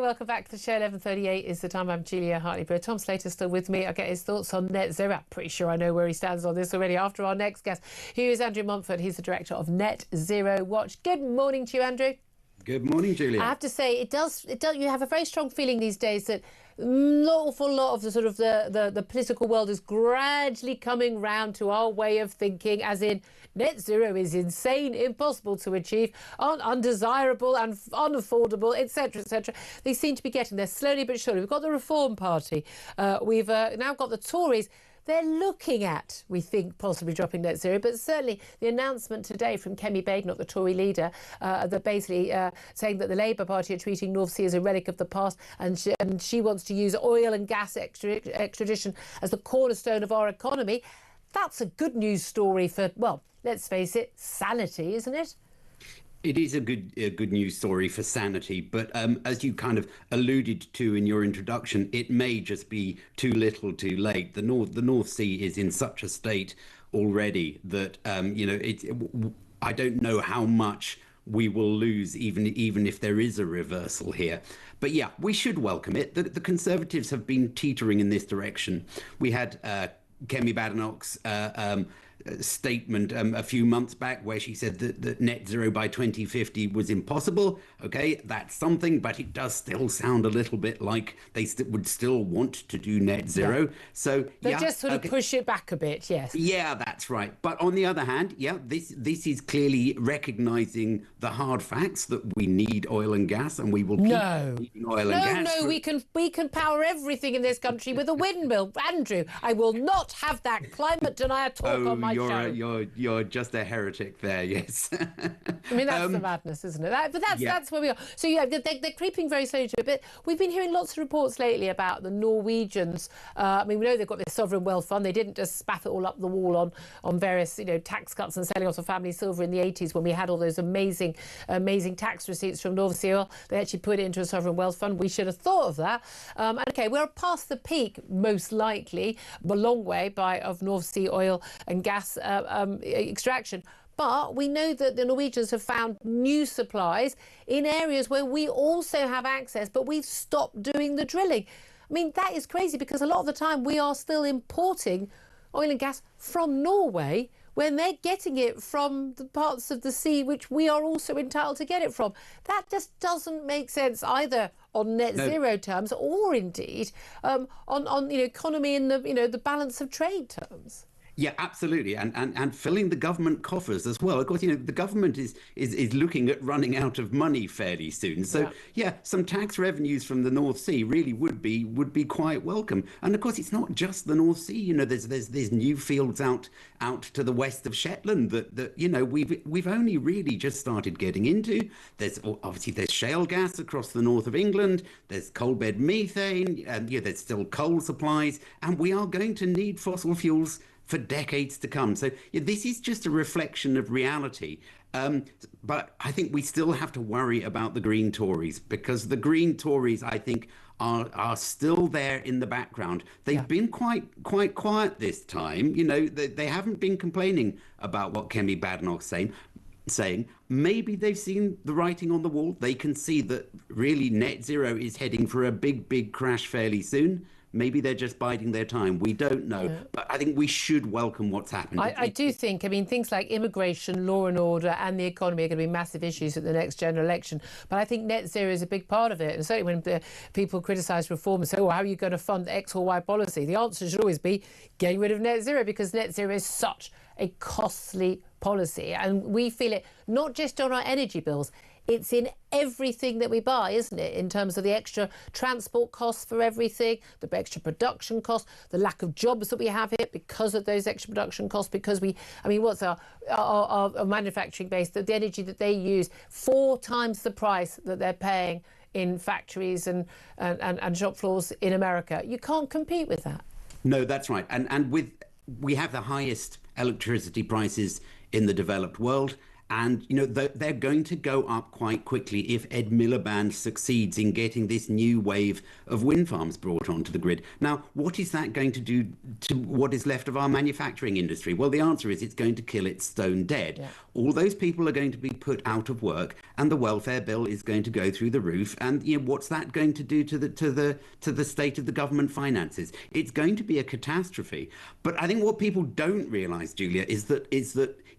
welcome back to the show. 11:38 is the time. I'm Julia Hartley-Brewer. Tom Slater's still with me. I'll get his thoughts on net zero. I'm pretty sure I know where he stands on this already after our next guest. Here is Andrew Montford. He's the director of Net Zero Watch. Good morning to you, Andrew. Good morning, Julia. I have to say, it does. You have a very strong feeling these days that an awful lot of the sort of the political world is gradually coming round to our way of thinking, as in net zero is insane, impossible to achieve, undesirable and unaffordable, etc., etc. They seem to be getting there slowly but surely. We've got the Reform Party. We've now got the Tories. They're looking at, we think, possibly dropping net zero, but certainly the announcement today from Kemi Badenoch, the Tory leader, that basically saying that the Labour Party are treating North Sea as a relic of the past, and she wants to use oil and gas extradition as the cornerstone of our economy. That's a good news story for, well, let's face it, sanity, isn't it? It is a good news story for sanity, but as you kind of alluded to in your introduction, it may just be too little, too late. The North Sea is in such a state already that I don't know how much we will lose, even if there is a reversal here. But yeah, we should welcome it. The Conservatives have been teetering in this direction. We had Kemi Badenoch's statement a few months back where she said that net zero by 2050 was impossible. Okay, that's something, but it does still sound a little bit like they would still want to do net zero. Yeah. So they just sort of push it back a bit. Yes. Yeah, that's right. But on the other hand, yeah, this is clearly recognizing the hard facts that we need oil and gas, and we will keep needing oil and gas. No, we can power everything in this country with a windmill. Andrew, I will not have that climate denier talk on my show. You're just a heretic there, yes. I mean, that's the madness, isn't it? That's where we are. So yeah, they're creeping very slowly to it. But we've been hearing lots of reports lately about the Norwegians. I mean, we know they've got this sovereign wealth fund. They didn't just spaff it all up the wall on various, tax cuts and selling off of family silver in the 80s when we had all those amazing tax receipts from North Sea oil. They actually put it into a sovereign wealth fund. We should have thought of that. Okay, we're past the peak, most likely, a long way of North Sea oil and gas extraction. But we know that the Norwegians have found new supplies in areas where we also have access, but we've stopped doing the drilling. I mean, that is crazy because a lot of the time we are still importing oil and gas from Norway when they're getting it from the parts of the sea which we are also entitled to get it from. That just doesn't make sense either on net zero terms or indeed on economy and the balance of trade terms. Yeah, absolutely, and filling the government coffers as well. Of course, the government is looking at running out of money fairly soon. So yeah, some tax revenues from the North Sea really would be quite welcome. And of course, it's not just the North Sea. There's new fields out to the west of Shetland that we've only really just started getting into. There's shale gas across the north of England. There's coal bed methane, and there's still coal supplies, and we are going to need fossil fuels for decades to come. So this is just a reflection of reality. But I think we still have to worry about the Green Tories, because the Green Tories, I think, are still there in the background. They've been quite quiet this time. They haven't been complaining about what Kemi Badenoch's saying. Maybe they've seen the writing on the wall. They can see that really net zero is heading for a big crash fairly soon. Maybe they're just biding their time. We don't know. Yeah. But I think we should welcome what's happened. I do think, things like immigration, law and order and the economy are going to be massive issues at the next general election. But I think net zero is a big part of it. And certainly when people criticise reform and say, how are you going to fund X or Y policy? The answer should always be getting rid of net zero, because net zero is such a costly policy. And we feel it not just on our energy bills. It's in everything that we buy, isn't it? In terms of the extra transport costs for everything, the extra production costs, the lack of jobs that we have here because of those extra production costs, because what's our manufacturing base, the energy that they use, 4 times the price that they're paying in factories and shop floors in America. You can't compete with that. No, that's right. And we have the highest electricity prices in the developed world. And, they're going to go up quite quickly if Ed Miliband succeeds in getting this new wave of wind farms brought onto the grid. Now, what is that going to do to what is left of our manufacturing industry? Well, the answer is it's going to kill it stone dead. Yeah. All those people are going to be put out of work, and the welfare bill is going to go through the roof. And what's that going to do to the state of the government finances? It's going to be a catastrophe. But I think what people don't realise, Julia, is that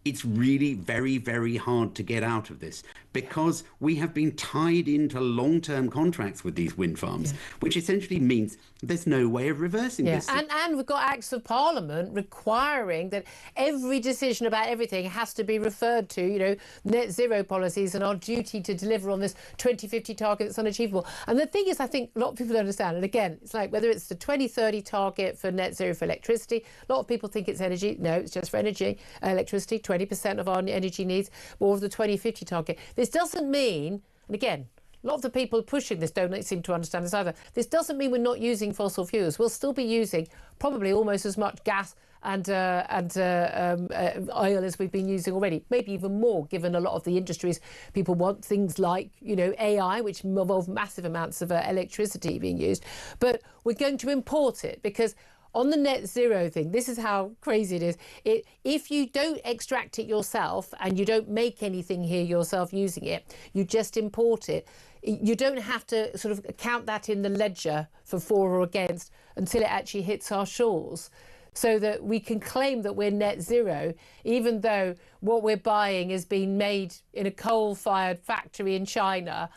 it's really very, very hard to get out of this, because we have been tied into long-term contracts with these wind farms, which essentially means there's no way of reversing this. And we've got acts of parliament requiring that every decision about everything has to be referred to, net zero policies and our duty to deliver on this 2050 target that's unachievable. And the thing is, I think a lot of people don't understand, and again, it's like whether it's the 2030 target for net zero for electricity, a lot of people think it's energy. No, it's just for energy, electricity, 20% of our energy needs, or of the 2050 target. This doesn't mean, and again, a lot of the people pushing this don't seem to understand this either. This doesn't mean we're not using fossil fuels. We'll still be using probably almost as much gas and oil as we've been using already, maybe even more, given a lot of the industries people want things like, AI, which involve massive amounts of electricity being used. But we're going to import it because on the net zero thing, this is how crazy it is. If you don't extract it yourself and you don't make anything here yourself using it, you just import it. You don't have to sort of count that in the ledger for or against until it actually hits our shores, so that we can claim that we're net zero, even though what we're buying is being made in a coal-fired factory in China,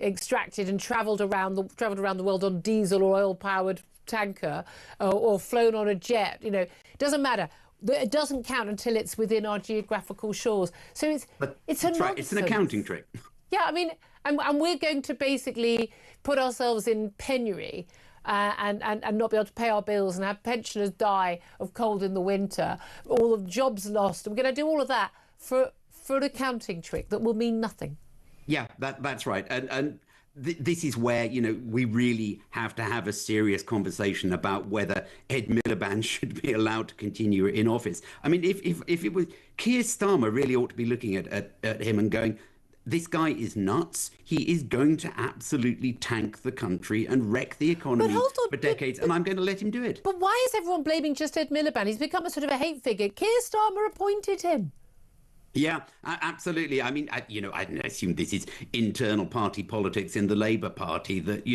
extracted and travelled around the world on diesel or oil-powered tanker, or flown on a jet. It doesn't matter. It doesn't count until it's within our geographical shores. So it's an accounting trick. Yeah, I mean, and we're going to basically put ourselves in penury and not be able to pay our bills and have pensioners die of cold in the winter, all of jobs lost. We're going to do all of that for an accounting trick that will mean nothing. Yeah, that's right. And this is where, we really have to have a serious conversation about whether Ed Miliband should be allowed to continue in office. I mean, if it was, Keir Starmer really ought to be looking at him and going, this guy is nuts. He is going to absolutely tank the country and wreck the economy for decades, and I'm going to let him do it. But why is everyone blaming just Ed Miliband? He's become a sort of a hate figure. Keir Starmer appointed him. Yeah, absolutely. I mean, I assume this is internal party politics in the Labour Party, that,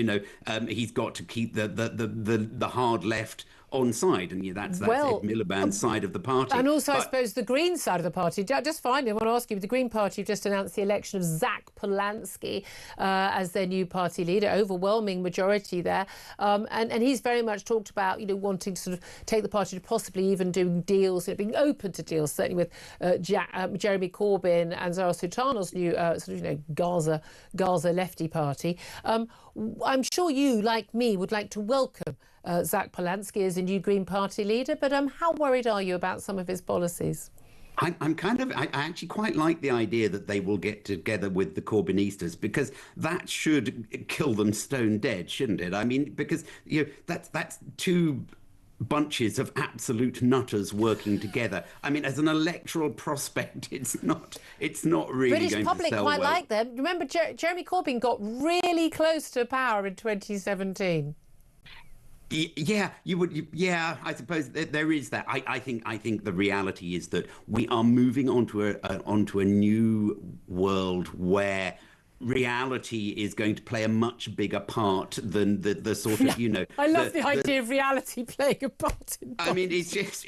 he's got to keep the hard left on side, and that's Ed Miliband's side of the party. And also, I suppose, the Green side of the party. Just finally, I want to ask you, the Green Party have just announced the election of Zach Polanski as their new party leader, overwhelming majority there. And he's very much talked about, wanting to sort of take the party to possibly even doing deals, being open to deals, certainly with Jeremy Corbyn and Zara Sultana's new Gaza lefty party. I'm sure you, like me, would like to welcome Zach Polanski as a new Green Party leader, but how worried are you about some of his policies? I actually quite like the idea that they will get together with the Corbynistas, because that should kill them stone dead, shouldn't it? I mean, because that's two bunches of absolute nutters working together. I mean, as an electoral prospect, it's not really British going to sell well. British public quite like them. Remember, Jeremy Corbyn got really close to power in 2017. Yeah, you would. Yeah, I suppose there is that. I think the reality is that we are moving onto a new world where reality is going to play a much bigger part than the sort of, I love the idea of reality playing a part in politics.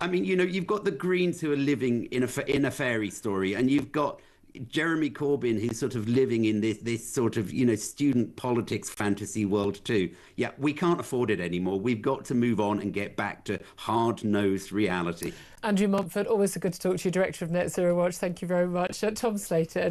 I mean, you've got the Greens who are living in a fairy story, and you've got Jeremy Corbyn, who's sort of living in this sort of, student politics fantasy world too. Yeah, we can't afford it anymore. We've got to move on and get back to hard-nosed reality. Andrew Montford, always so good to talk to you, Director of Net Zero Watch. Thank you very much. Tom Slater,